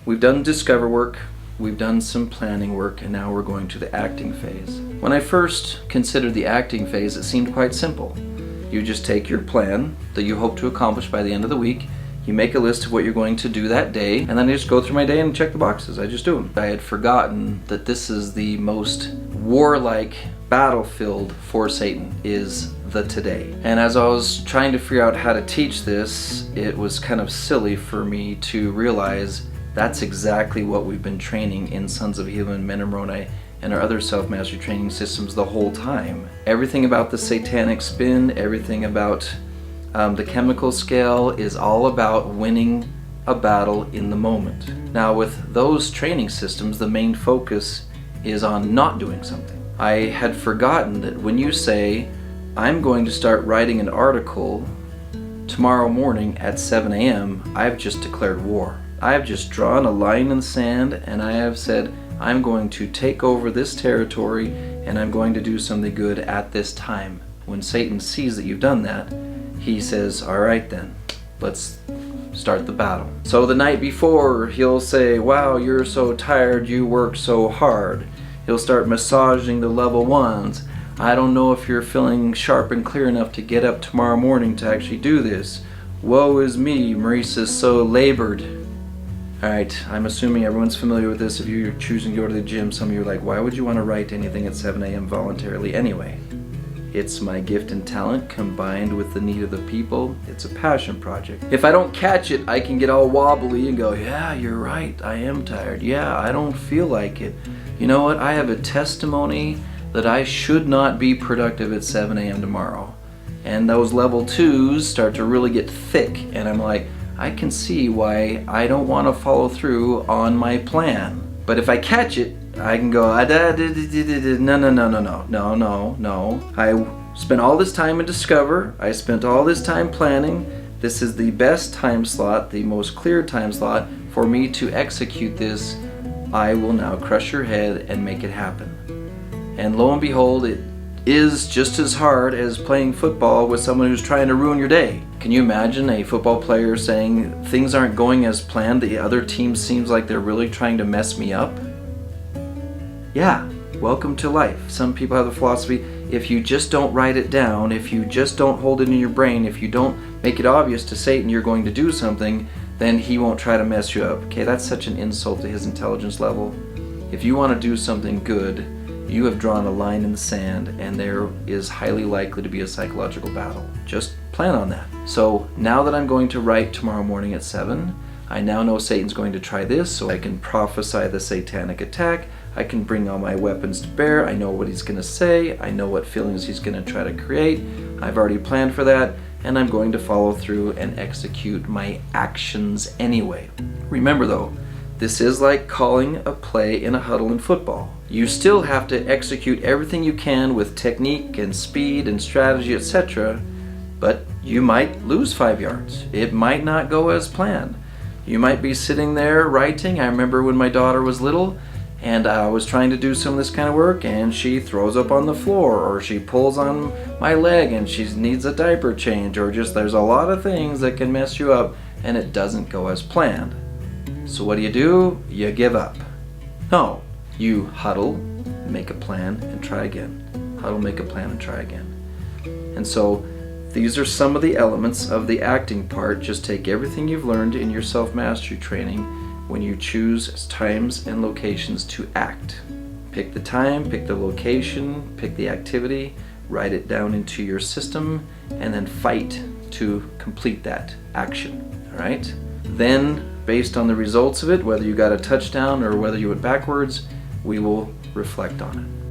we've done discover work, we've done some planning work, and now we're going to the acting phase. When I first considered the acting phase, it seemed quite simple. You just take your plan that you hope to accomplish by the end of the week, you make a list of what you're going to do that day, and then I just go through my day and check the boxes. I just do them. I had forgotten that this is the most warlike battlefield for Satan, is the today. And as I was trying to figure out how to teach this, it was kind of silly for me to realize that's exactly what we've been training in Sons of Helaman, Men in Moroni, and our other self-mastery training systems the whole time. Everything about the satanic spin, everything about the chemical scale is all about winning a battle in the moment. Now with those training systems, the main focus is on not doing something. I had forgotten that when you say, I'm going to start writing an article tomorrow morning at 7 a.m., I've just declared war. I have just drawn a line in the sand and I have said, I'm going to take over this territory and I'm going to do something good at this time. When Satan sees that you've done that, he says, all right then, let's start the battle. So the night before, he'll say, wow, you're so tired, you worked so hard. He'll start massaging the level ones. I don't know if you're feeling sharp and clear enough to get up tomorrow morning to actually do this. Woe is me, Maurice is so labored. Alright, I'm assuming everyone's familiar with this. If you're choosing to go to the gym, some of you are like, why would you want to write anything at 7 a.m. voluntarily anyway? It's my gift and talent combined with the need of the people. It's a passion project. If I don't catch it, I can get all wobbly and go, yeah, you're right, I am tired. Yeah, I don't feel like it. You know what? I have a testimony that I should not be productive at 7 a.m. tomorrow. And those level 2s start to really get thick, and I'm like, I can see why I don't want to follow through on my plan. But if I catch it, I can go, no. I spent all this time in Discover. I spent all this time planning. This is the best time slot, the most clear time slot for me to execute this. I will now crush your head and make it happen. And lo and behold, it is just as hard as playing football with someone who's trying to ruin your day. Can you imagine a football player saying, things aren't going as planned, the other team seems like they're really trying to mess me up? Yeah, welcome to life. Some people have the philosophy, if you just don't write it down, if you just don't hold it in your brain, if you don't make it obvious to Satan you're going to do something, then he won't try to mess you up. Okay, that's such an insult to his intelligence level. If you want to do something good, you have drawn a line in the sand and there is highly likely to be a psychological battle. Just plan on that. So now that I'm going to write tomorrow morning at 7, I now know Satan's going to try this, so I can prophesy the satanic attack. I can bring all my weapons to bear. I know what he's going to say. I know what feelings he's going to try to create. I've already planned for that, and I'm going to follow through and execute my actions anyway. Remember though, this is like calling a play in a huddle in football. You still have to execute everything you can with technique and speed and strategy, etc. But you might lose 5 yards. It might not go as planned. You might be sitting there writing. I remember when my daughter was little and I was trying to do some of this kind of work and she throws up on the floor or she pulls on my leg and she needs a diaper change, or just there's a lot of things that can mess you up and it doesn't go as planned. So what do? You give up. No, you huddle, make a plan, and try again. Huddle, make a plan, and try again. And so these are some of the elements of the acting part. Just take everything you've learned in your self-mastery training when you choose times and locations to act. Pick the time, pick the location, pick the activity, write it down into your system, and then fight to complete that action. All right? Then, based on the results of it, whether you got a touchdown or whether you went backwards, we will reflect on it.